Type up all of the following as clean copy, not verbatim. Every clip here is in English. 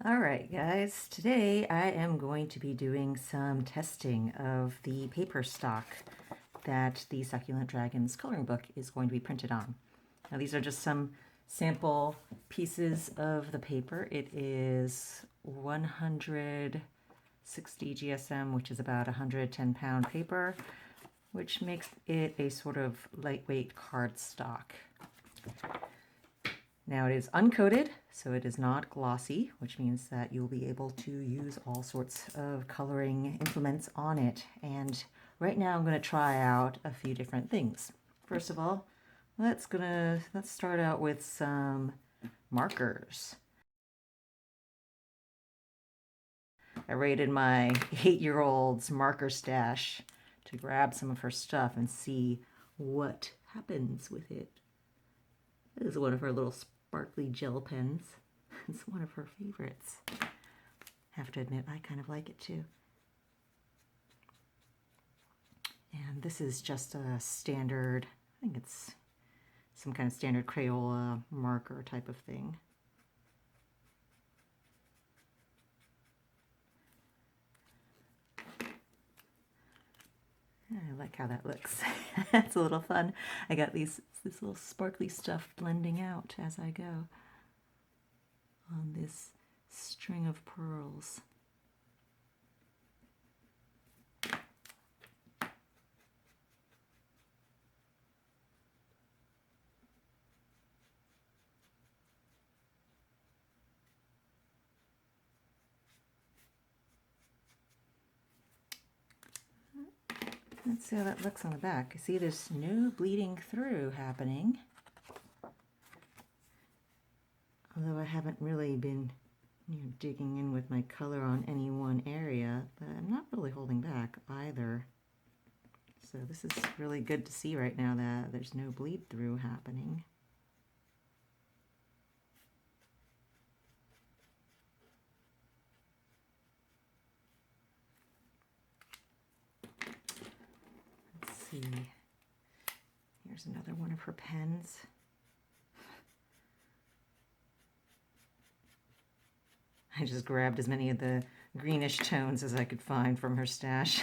All right, guys, today I am going to be doing some testing of the paper stock that the Succulent Dragons coloring book is going to be printed on. Now, these are just some sample pieces of the paper. It is 160 GSM, which is about 110-pound paper, which makes it a sort of lightweight cardstock. Now it is uncoated, so it is not glossy, which means that you'll be able to use all sorts of coloring implements on it. And right now I'm going to try out a few different things. First of all, let's start out with some markers. I raided my 8-year-old's marker stash to grab some of her stuff and see what happens with it. This is one of her little sparkly gel pens. It's one of her favorites. Have to admit, I kind of like it too. And this is just a standard, I think it's some kind of standard Crayola marker type of thing. I like how that looks. That's a little fun. I got this little sparkly stuff blending out as I go on this string of pearls. Let's see how that looks on the back. See, there's no bleeding through happening. Although I haven't really been digging in with my color on any one area, but I'm not really holding back either. So this is really good to see right now that there's no bleed through happening. See, here's another one of her pens. I just grabbed as many of the greenish tones as I could find from her stash.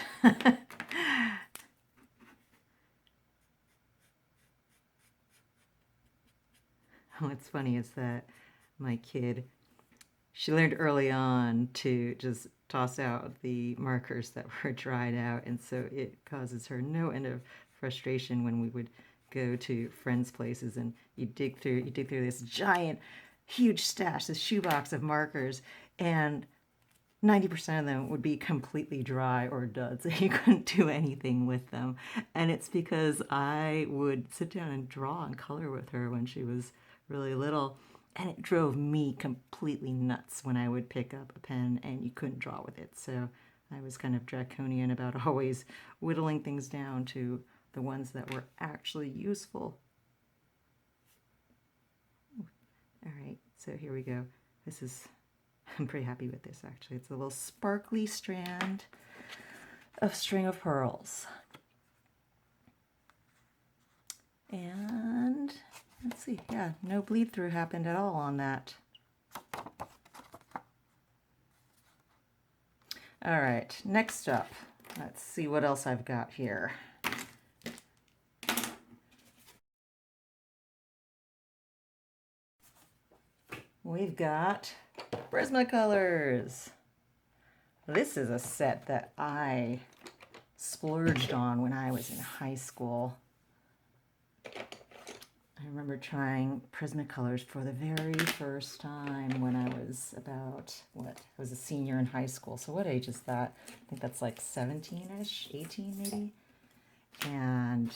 What's funny is that my kid, she learned early on to just toss out the markers that were dried out, and so it causes her no end of frustration when we would go to friends' places and you dig through this giant, huge stash, this shoebox of markers, and 90% of them would be completely dry or duds. You couldn't do anything with them. And it's because I would sit down and draw and color with her when she was really little. And it drove me completely nuts when I would pick up a pen and you couldn't draw with it. So I was kind of draconian about always whittling things down to the ones that were actually useful. All right, so here we go. I'm pretty happy with this actually. It's a little sparkly strand of string of pearls. And let's see, yeah, no bleed through happened at all on that. All right, next up, let's see what else I've got here. We've got Prismacolors. This is a set that I splurged on when I was in high school. I remember trying Prismacolors for the very first time when I was about, I was a senior in high school. So what age is that? I think that's like 17-ish, 18 maybe. And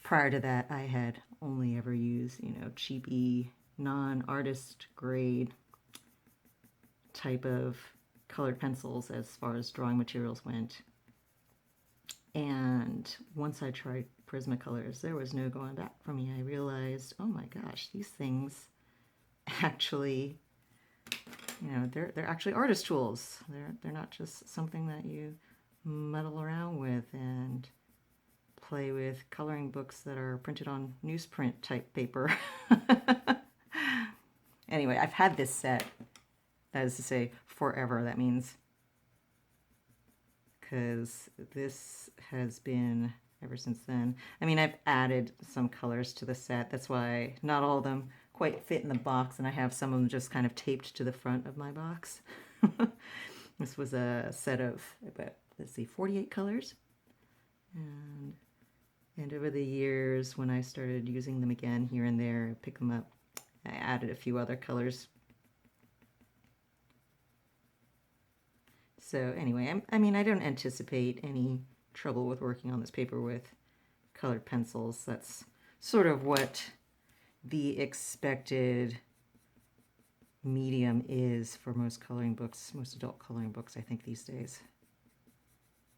prior to that, I had only ever used, cheapy, non-artist grade type of colored pencils as far as drawing materials went. And once I tried Prismacolors, there was no going back for me. I realized, oh my gosh, these things actually, they're actually artist tools. They're not just something that you muddle around with and play with coloring books that are printed on newsprint type paper. Anyway, I've had this set That is to say, forever. That means, because this has been ever since then. I mean, I've added some colors to the set. That's why not all of them quite fit in the box, and I have some of them just kind of taped to the front of my box. This was a set of about, let's see, 48 colors. And over the years, when I started using them again here and there, pick them up, I added a few other colors. So anyway, I mean, I don't anticipate any trouble with working on this paper with colored pencils. That's sort of what the expected medium is for most coloring books, most adult coloring books, I think, these days.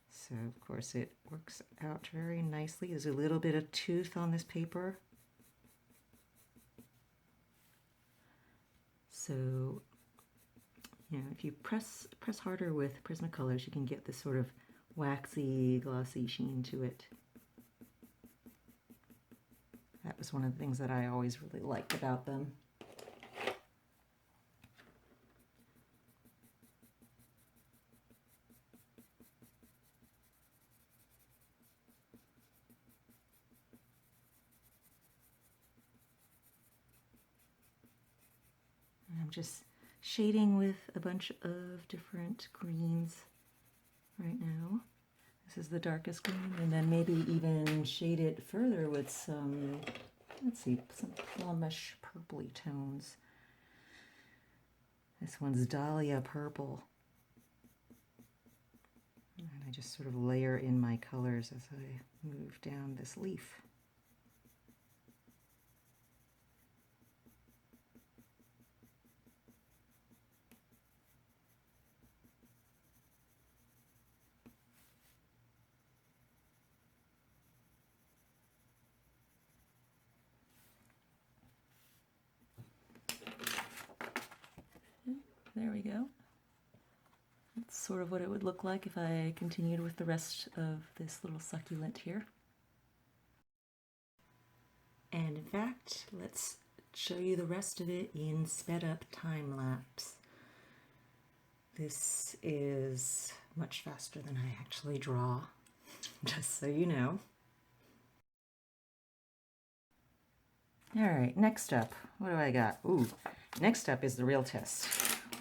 So, of course, it works out very nicely. There's a little bit of tooth on this paper. So, you know, if you press harder with Prismacolors, you can get this sort of waxy, glossy sheen to it. That was one of the things that I always really liked about them. I'm just shading with a bunch of different greens right now. This is the darkest green, and then maybe even shade it further with some, let's see, some plumish purpley tones. This one's Dahlia Purple. And I just sort of layer in my colors as I move down this leaf. There we go. That's sort of what it would look like if I continued with the rest of this little succulent here. And in fact, let's show you the rest of it in sped up time lapse. This is much faster than I actually draw, just so you know. All right, next up, what do I got? Ooh, next up is the real test.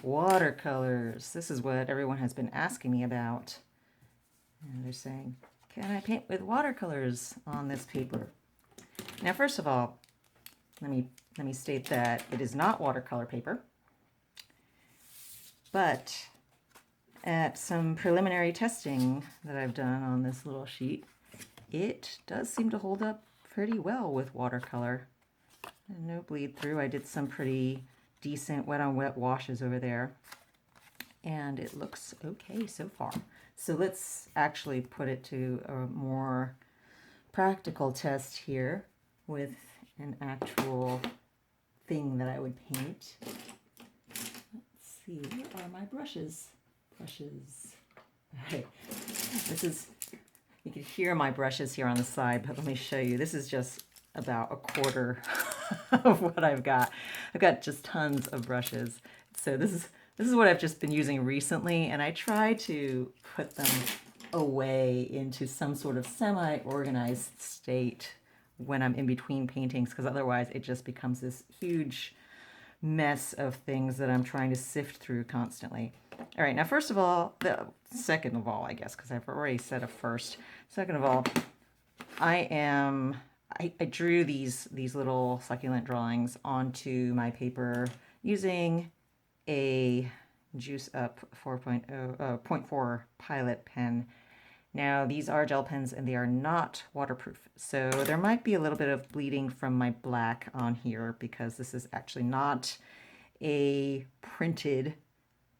Watercolors. This is what everyone has been asking me about. And they're saying, can I paint with watercolors on this paper? Now, first of all, let me state that it is not watercolor paper. But at some preliminary testing that I've done on this little sheet, it does seem to hold up pretty well with watercolor. And no bleed through. I did some pretty decent wet on wet washes over there, and it looks okay so far. So let's actually put it to a more practical test here with an actual thing that I would paint. Let's see, where are my brushes? Brushes. All right. This is, you can hear my brushes here on the side, but let me show you. This is just about a quarter of what I've got. I've got just tons of brushes. So this is what I've just been using recently, and I try to put them away into some sort of semi-organized state when I'm in between paintings, because otherwise it just becomes this huge mess of things that I'm trying to sift through constantly. All right, now first of all, second of all, I guess, because I've already said a first. Second of all, I drew these little succulent drawings onto my paper using a Juice Up 0.4 Pilot pen. Now, these are gel pens and they are not waterproof. So there might be a little bit of bleeding from my black on here because this is actually not a printed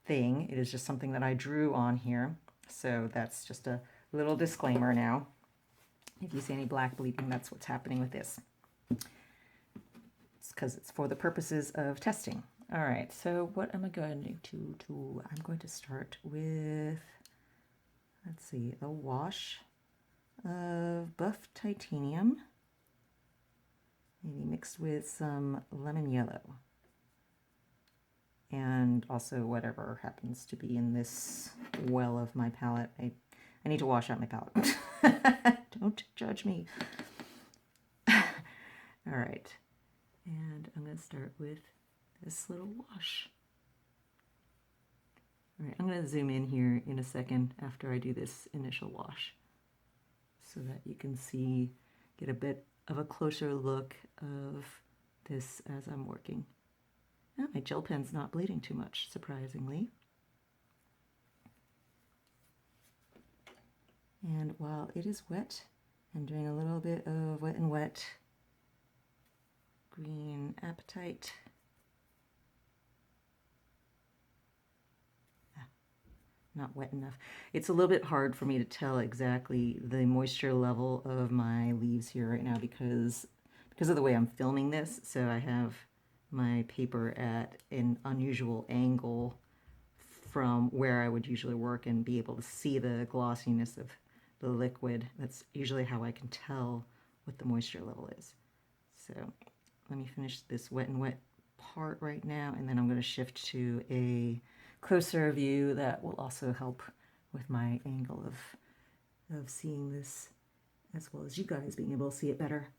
thing. It is just something that I drew on here. So that's just a little disclaimer now. If you see any black bleeding, that's what's happening with this. It's because it's for the purposes of testing. All right, so what am I going to do? I'm going to start with, let's see, a wash of buff titanium, maybe mixed with some lemon yellow. and also whatever happens to be in this well of my palette. I need to wash out my palette. Don't judge me. All right, and I'm going to start with this little wash. All right, I'm going to zoom in here in a second after I do this initial wash so that you can see, get a bit of a closer look of this as I'm working. Oh, my gel pen's not bleeding too much, surprisingly. And while it is wet, I'm doing a little bit of Wet n Wet green Appetite. Not wet enough. It's a little bit hard for me to tell exactly the moisture level of my leaves here right now because of the way I'm filming this. So I have my paper at an unusual angle from where I would usually work and be able to see the glossiness of the liquid. That's usually how I can tell what the moisture level is. So let me finish this Wet n Wet part right now, and then I'm going to shift to a closer view that will also help with my angle of seeing this, as well as you guys being able to see it better.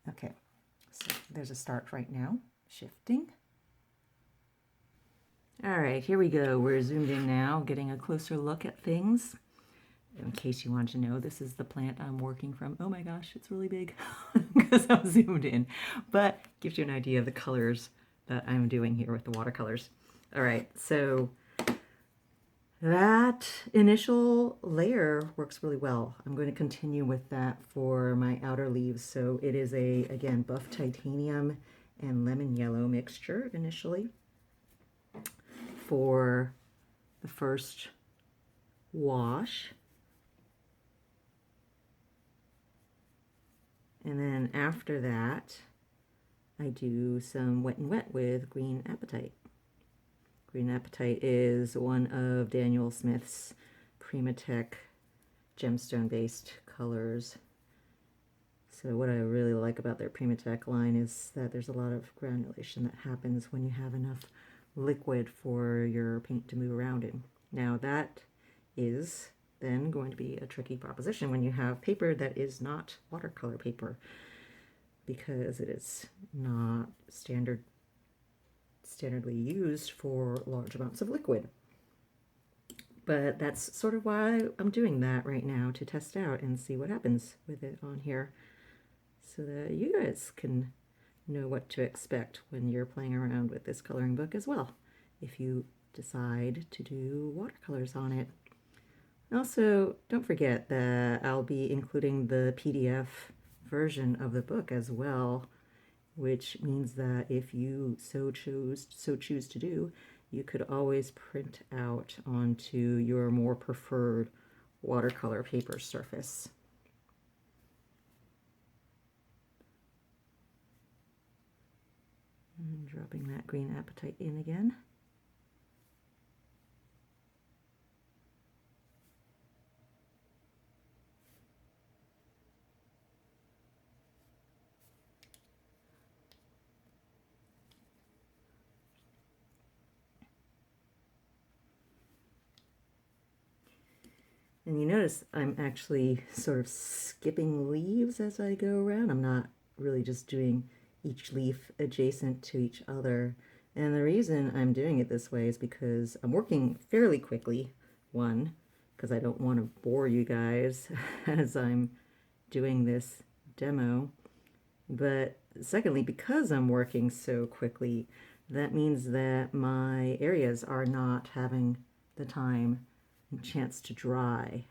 Okay, so there's a start right now, shifting. All right, here we go. We're zoomed in now, getting a closer look at things. In case you want to know, this is the plant I'm working from. Oh my gosh, it's really big because I'm zoomed in, but gives you an idea of the colors that I'm doing here with the watercolors. All right, so that initial layer works really well. I'm going to continue with that for my outer leaves. So it is a, again, buff titanium and lemon yellow mixture initially for the first wash. And then after that, I do some Wet n Wet with green Appetite. Green Appetite is one of Daniel Smith's Primatech gemstone-based colors. So what I really like about their Primatech line is that there's a lot of granulation that happens when you have enough liquid for your paint to move around in. Now that is then going to be a tricky proposition when you have paper that is not watercolor paper, because it is not standardly used for large amounts of liquid. But that's sort of why I'm doing that right now, to test out and see what happens with it on here, so that you guys can know what to expect when you're playing around with this coloring book as well, if you decide to do watercolors on it. Also, don't forget that I'll be including the PDF version of the book as well, which means that if you so choose to do, you could always print out onto your more preferred watercolor paper surface. And dropping that green Appetite in again. And you notice I'm actually sort of skipping leaves as I go around. I'm not really just doing each leaf adjacent to each other. And the reason I'm doing it this way is because I'm working fairly quickly. One, because I don't want to bore you guys as I'm doing this demo. But secondly, because I'm working so quickly, that means that my areas are not having the time and chance to dry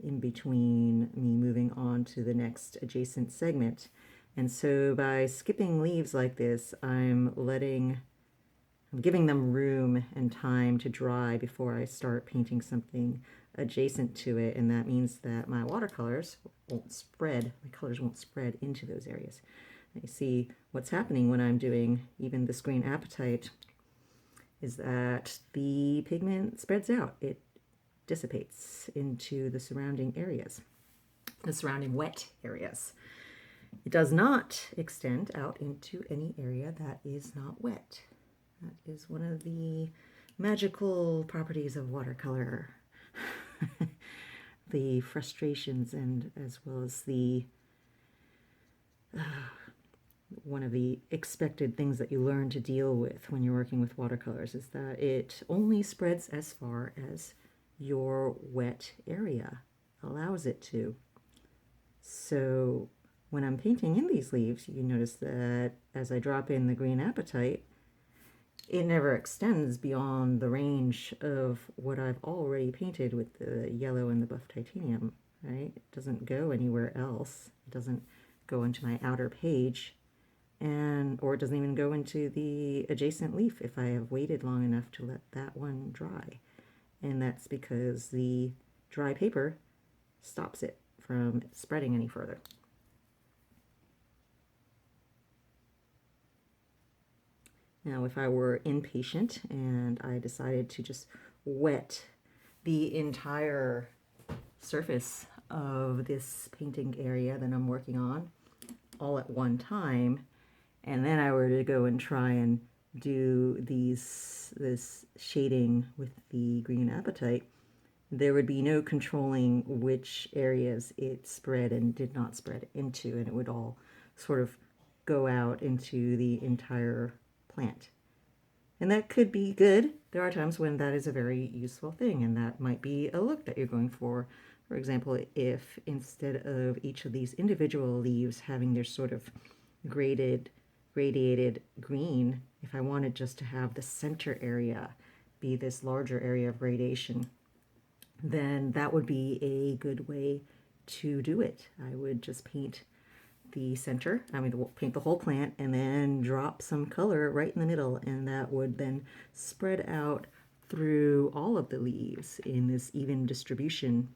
in between me moving on to the next adjacent segment. And so by skipping leaves like this, I'm giving them room and time to dry before I start painting something adjacent to it. And that means that my watercolors won't spread, my colors won't spread into those areas. And you see what's happening when I'm doing even this green Appetite is that the pigment spreads out. It dissipates into the surrounding areas, the surrounding wet areas. It does not extend out into any area that is not wet. That is one of the magical properties of watercolor. The frustrations and as well as the one of the expected things that you learn to deal with when you're working with watercolors is that it only spreads as far as your wet area allows it to. So when I'm painting in these leaves, you notice that as I drop in the green apatite, it never extends beyond the range of what I've already painted with the yellow and the buff titanium, right? It doesn't go anywhere else. It doesn't go into my outer page, or it doesn't even go into the adjacent leaf if I have waited long enough to let that one dry. And that's because the dry paper stops it from spreading any further. Now, if I were impatient and I decided to just wet the entire surface of this painting area that I'm working on all at one time, and then I were to go and try and do this shading with the green apatite, there would be no controlling which areas it spread and did not spread into, and it would all sort of go out into the entire plant. And that could be good. There are times when that is a very useful thing, and that might be a look that you're going for. For example, if instead of each of these individual leaves having their sort of radiated green, if I wanted just to have the center area be this larger area of radiation, then that would be a good way to do it. I would just paint the center, paint the whole plant, and then drop some color right in the middle, and that would then spread out through all of the leaves in this even distribution,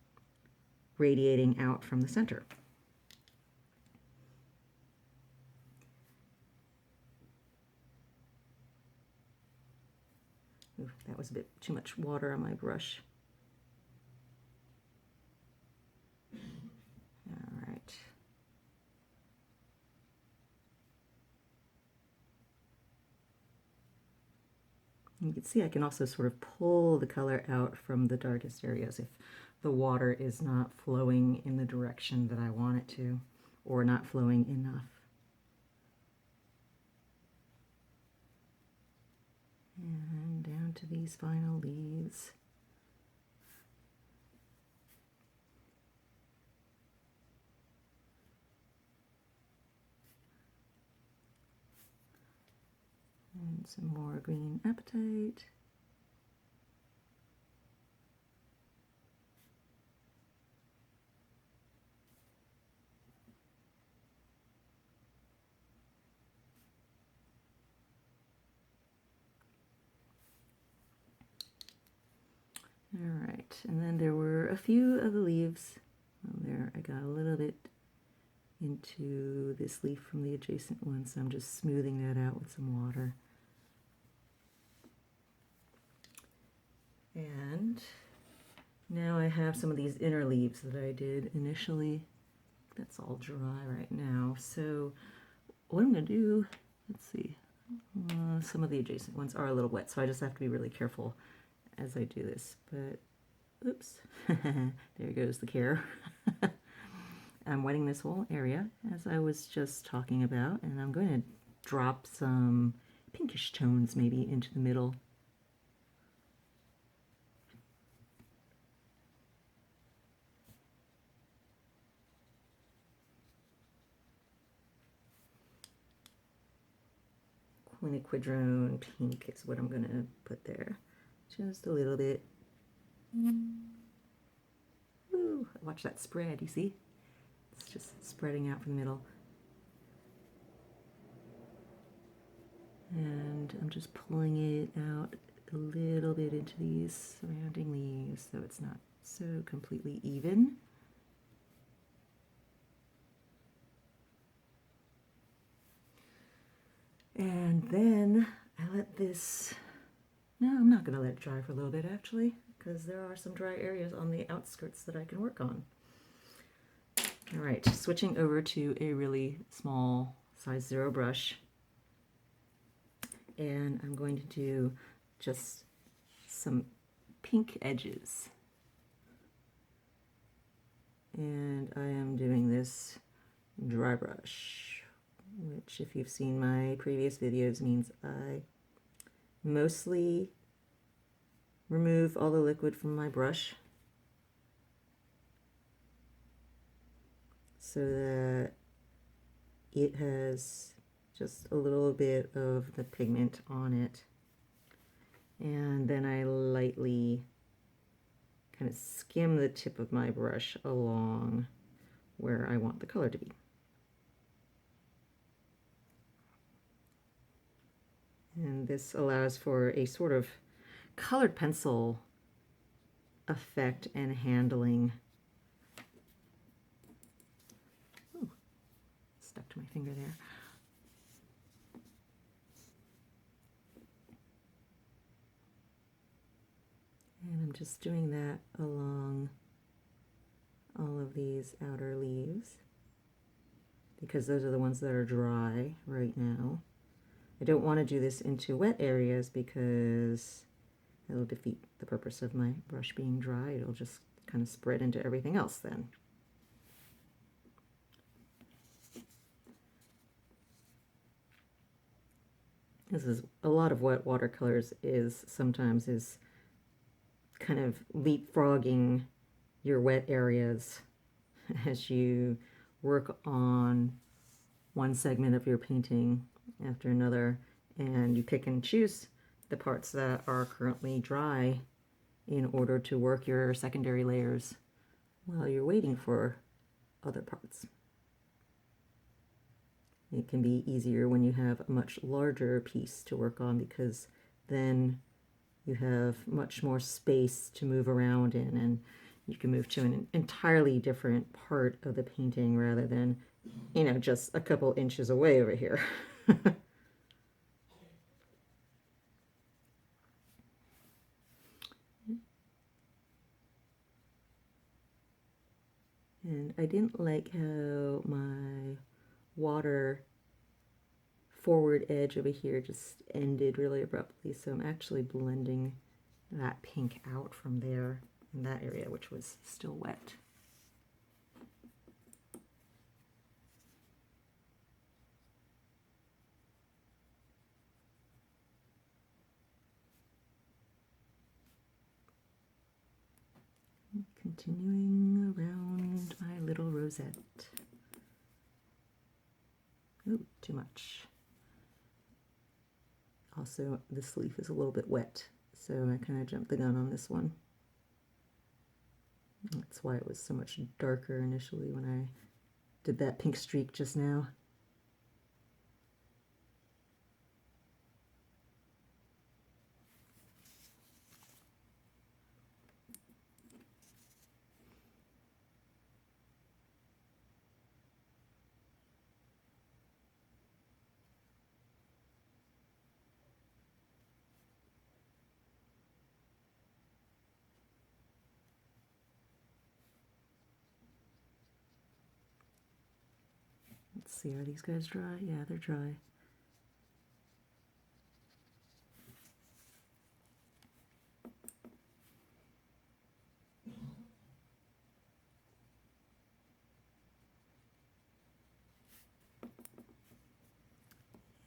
radiating out from the center. Ooh, that was a bit too much water on my brush. All right. You can see I can also sort of pull the color out from the darkest areas if the water is not flowing in the direction that I want it to, or not flowing enough. And down to these final leaves. And some more green apatite. All right, and then there were a few of the leaves. There, I got a little bit into this leaf from the adjacent one, so I'm just smoothing that out with some water. And now I have some of these inner leaves that I did initially. That's all dry right now. So what I'm going to do, let's see, some of the adjacent ones are a little wet, so I just have to be really careful as I do this. But, oops, there goes the care. I'm wetting this whole area, as I was just talking about, and I'm going to drop some pinkish tones maybe into the middle. Quinacridone pink is what I'm going to put there. Just a little bit. Ooh, watch that spread, you see? It's just spreading out from the middle. And I'm just pulling it out a little bit into these surrounding leaves so it's not so completely even. And then I let this, no, I'm not going to let it dry for a little bit actually, because there are some dry areas on the outskirts that I can work on. All right, switching over to a really small size 0 brush. and I'm going to do just some pink edges. And I am doing this dry brush, which if you've seen my previous videos means I mostly remove all the liquid from my brush so that it has just a little bit of the pigment on it, and then I lightly kind of skim the tip of my brush along where I want the color to be. And this allows for a sort of colored pencil effect and handling. Ooh, stuck to my finger there. And I'm just doing that along all of these outer leaves because those are the ones that are dry right now. I don't want to do this into wet areas because it'll defeat the purpose of my brush being dry. It'll just kind of spread into everything else then. This is a lot of what watercolors is sometimes, is kind of leapfrogging your wet areas as you work on one segment of your painting after another, and you pick and choose the parts that are currently dry in order to work your secondary layers while you're waiting for other parts. It can be easier when you have a much larger piece to work on because then you have much more space to move around in, and you can move to an entirely different part of the painting rather than, you know, just a couple inches away over here. And I didn't like how my water forward edge over here just ended really abruptly, so I'm actually blending that pink out from there in that area, which was still wet. Continuing around my little rosette. Ooh, too much. Also, this leaf is a little bit wet, so I kind of jumped the gun on this one. That's why it was so much darker initially when I did that pink streak just now. Let's see, are these guys dry? Yeah, they're dry.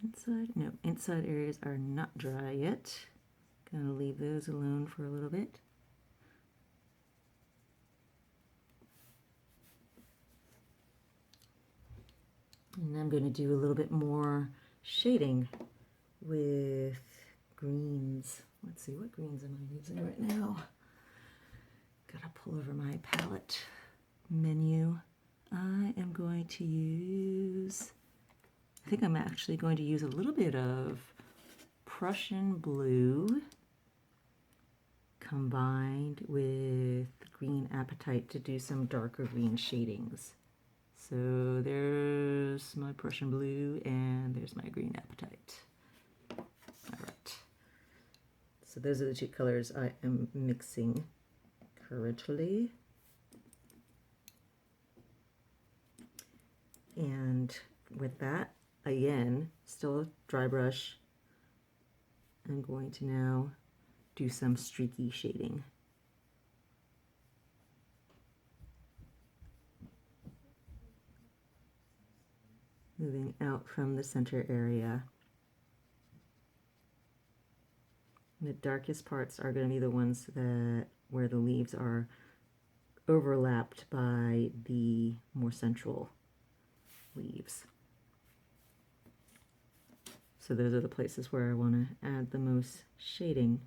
Inside, no, inside areas are not dry yet. Gonna leave those alone for a little bit. And I'm going to do a little bit more shading with greens. Let's see, what greens am I using right now? Gotta pull over my palette menu. I am going to use, I think I'm actually going to use a little bit of Prussian blue combined with green Appetite to do some darker green shadings. So there's my Prussian blue and there's my green Appetite. All right. So those are the two colors I am mixing currently. And with that, again, still a dry brush, I'm going to now do some streaky shading. Moving out from the center area. The darkest parts are going to be the ones that where the leaves are overlapped by the more central leaves. So those are the places where I want to add the most shading.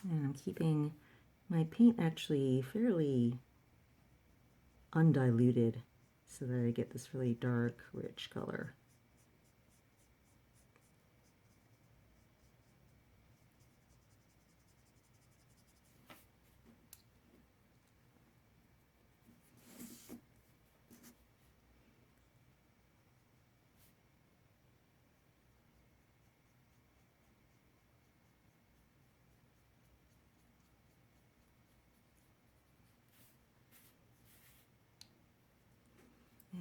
And I'm keeping my paint actually fairly undiluted so that I get this really dark, rich color.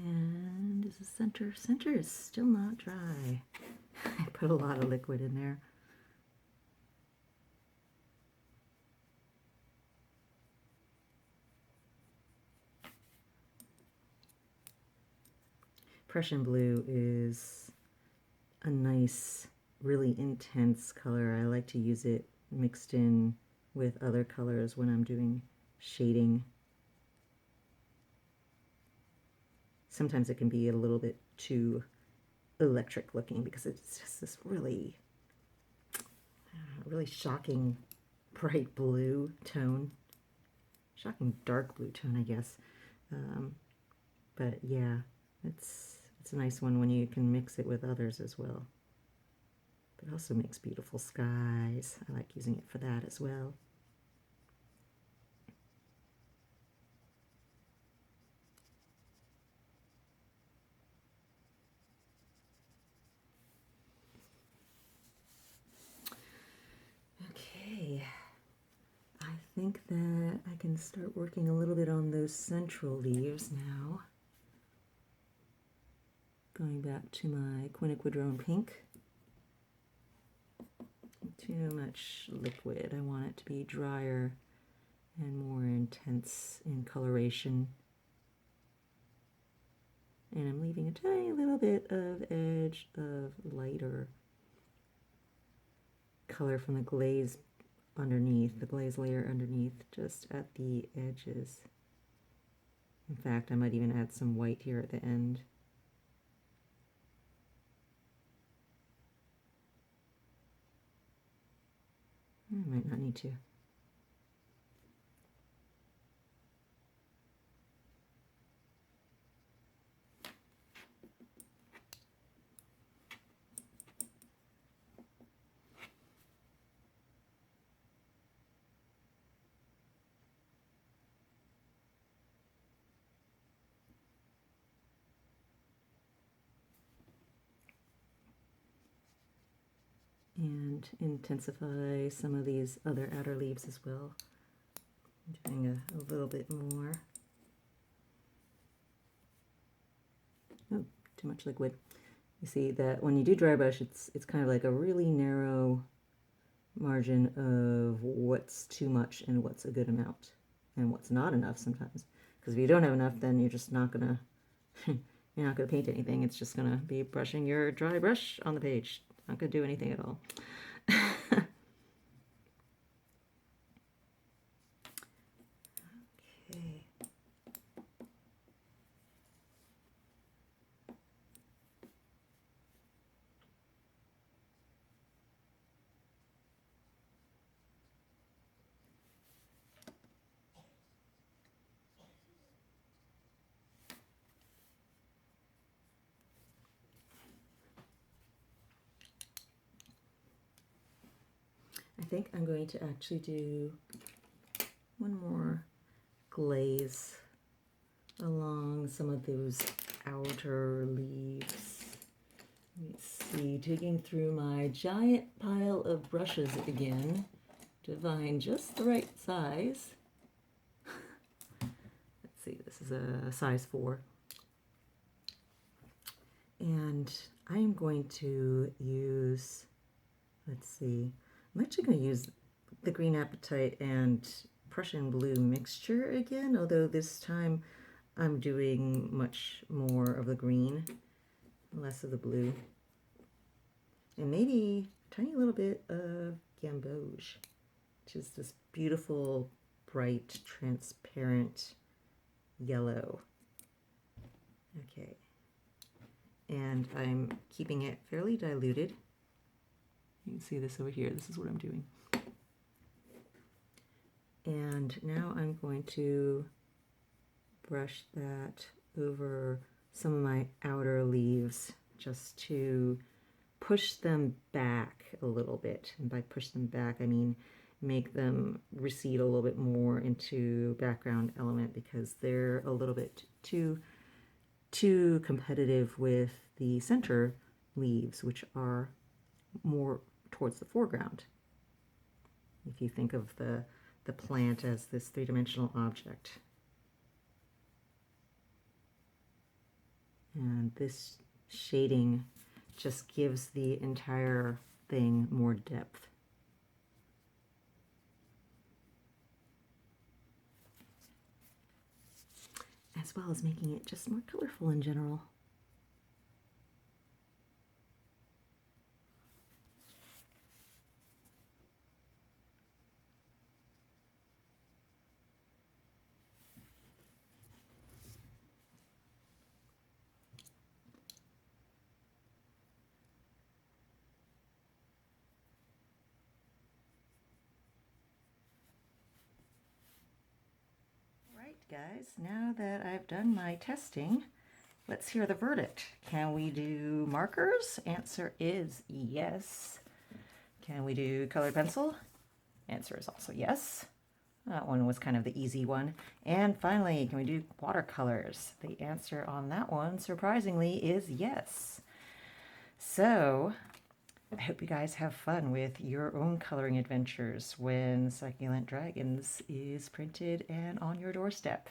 And is the center? Center is still not dry. I put a lot of liquid in there. Prussian blue is a nice, really intense color. I like to use it mixed in with other colors when I'm doing shading. Sometimes it can be a little bit too electric looking because it's just this really, really shocking bright blue tone. Shocking dark blue tone, I guess. But yeah, it's a nice one when you can mix it with others as well. But it also makes beautiful skies. I like using it for that as well. I think that I can start working a little bit on those central leaves now. Going back to my quinacridone pink. Too much liquid. I want it to be drier and more intense in coloration. And I'm leaving a tiny little bit of edge of lighter color from the glaze underneath, the glaze layer underneath, just at the edges. In fact, I might even add some white here at the end. I might not need to. And intensify some of these other outer leaves as well. I'm doing a little bit more. Oh, too much liquid. You see that when you do dry brush, it's kind of like a really narrow margin of what's too much and what's a good amount and what's not enough sometimes. Because if you don't have enough, then you're just not gonna you're not gonna paint anything. It's just gonna be brushing your dry brush on the page. Not gonna do anything at all. Okay. think I'm going to actually do one more glaze along some of those outer leaves. Let me see, digging through my giant pile of brushes again to find just the right size. Let's see, this is a size 4. And I am going to use, let's see, I'm actually going to use the green apatite and Prussian blue mixture again, although this time I'm doing much more of the green, less of the blue, and maybe a tiny little bit of gamboge, which is this beautiful, bright, transparent yellow. Okay, and I'm keeping it fairly diluted. You can see this over here. This is what I'm doing. And now I'm going to brush that over some of my outer leaves just to push them back a little bit. And by push them back, I mean make them recede a little bit more into background element because they're a little bit too competitive with the center leaves, which are more towards the foreground. If you think of the plant as this three-dimensional object. And this shading just gives the entire thing more depth. As well as making it just more colorful in general. Guys, now that I've done my testing, let's hear the verdict. Can we do markers? Answer is yes. Can we do colored pencil? Answer is also yes. That one was kind of the easy one. And finally, can we do watercolors? The answer on that one, surprisingly, is yes. So I hope you guys have fun with your own coloring adventures when Succulent Dragons is printed and on your doorstep.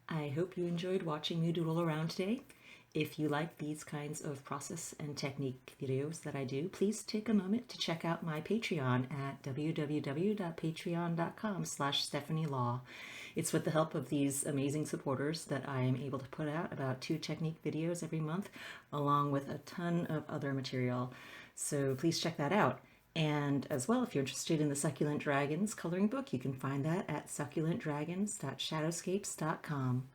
I hope you enjoyed watching me doodle around today. If you like these kinds of process and technique videos that I do, please take a moment to check out my Patreon at www.patreon.com/StephanieLaw. It's with the help of these amazing supporters that I am able to put out about 2 technique videos every month, along with a ton of other material. So please check that out. And as well, if you're interested in the Succulent Dragons coloring book, you can find that at succulentdragons.shadowscapes.com.